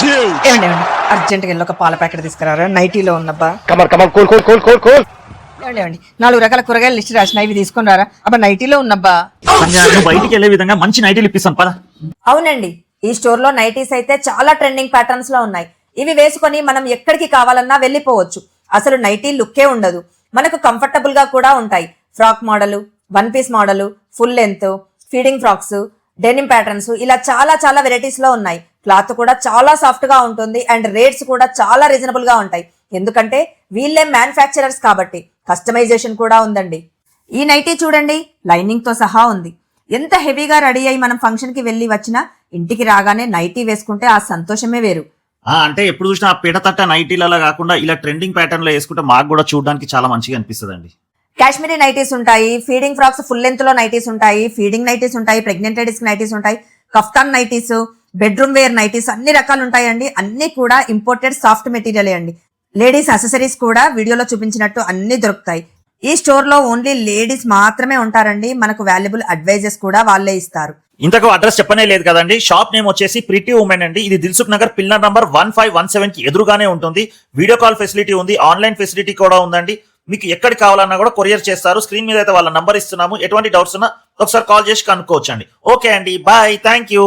ఏమండి అర్జెంట్ గా ఒక పాల ప్యాకెట్ తీసుకురారా, నైటీలో ఉన్నబ్బా. ఏమండి 4 రకాల కూరగాయలు లిస్ట్ రాసిన, ఇవి తీసుకుని రారా. అబ్బా నైటీలో ఉన్నబ్బా. బయటికి వెళ్లే విధంగా మంచి నైటీలు ఇప్పిస్తాను పద. అవునండి, ఈ స్టోర్ లో నైటీస్ అయితే చాలా ట్రెండింగ్ ప్యాటర్న్స్ లో ఉన్నాయి. ఇవి వేసుకొని మనం ఎక్కడికి కావాలన్నా వెళ్ళిపోవచ్చు. అసలు నైటీ లుక్కే ఉండదు, మనకు కంఫర్టబుల్ గా కూడా ఉంటాయి. Frock model, 1 piece model, full length, feeding frocks, denim patterns, ఇలా చాలా చాలా వెరైటీస్ లో ఉన్నాయి. క్లాత్ కూడా చాలా సాఫ్ట్ గా ఉంటుంది అండ్ రేట్స్ కూడా చాలా రీజనబుల్ గా ఉంటాయి. ఎందుకంటే వీళ్ళే మ్యానుఫ్యాక్చరర్స్ కాబట్టి కస్టమైజేషన్ కూడా ఉందండి. ఈ నైటీ చూడండి, లైనింగ్ తో సహా ఉంది. ఎంత హెవీగా రెడీ అయ్యి మనం ఫంక్షన్ కి వెళ్ళి వచ్చినా ఇంటికి రాగానే నైటీ వేసుకుంటే ఆ సంతోషమే వేరు. అంటే ఎప్పుడు చూసినా ఆ పిడతట్ట నైటీలలో కాకుండా ఇలా ట్రెండింగ్ ప్యాటర్న్ లో వేసుకుంటే మాకు కూడా చూడడానికి చాలా మంచిగా అనిపిస్తుంది అండి. కాశ్మీరీ నైటీస్ ఉంటాయి, ఫీడింగ్ ఫ్రాక్స్ ఫుల్ లెంత్ లో నైటీస్ ఉంటాయి, ఫీడింగ్ నైటీస్ ఉంటాయి, ప్రెగ్నెంట్ లేడీస్ నైటీస్ ఉంటాయి, kaftan nighties, bedroom wear nighties, అన్ని రకాలు ఉంటాయండి. అన్ని కూడా ఇంపోర్టెడ్ సాఫ్ట్ మెటీరియల్ అండి. లేడీస్ అసెసరీస్ కూడా వీడియోలో చూపించినట్టు అన్ని దొరుకుతాయి. ఈ స్టోర్ లో ఓన్లీ లేడీస్ మాత్రమే ఉంటారండి. మనకు వాల్యుబుల్ అడ్వైజెస్ కూడా వాళ్ళే ఇస్తారు. ఇంతకు అడ్రస్ చెప్పనే లేదు కదండి. షాప్ నేమ్ వచ్చేసి ప్రిటీ ఉమెన్ అండి. ఇది దిల్సుఖ్ నగర్ పిల్లర్ నంబర్ 1517 కి ఎదురుగానే ఉంటుంది. వీడియో కాల్ ఫెసిలిటీ ఉంది, ఆన్లైన్ ఫెసిలిటీ కూడా ఉందండి. మీకు ఎక్కడి కావాలన్నా కూడా కొరియర్ చేస్తారు. స్క్రీన్ మీద అయితే వాళ్ళ నంబర్ ఇస్తున్నాము. ఎటువంటి డౌట్స్ ఉన్నా ఒకసారి కాల్ చేసి కనుక్కోవచ్చండి. ఓకే అండి, బాయ్, థ్యాంక్ యూ.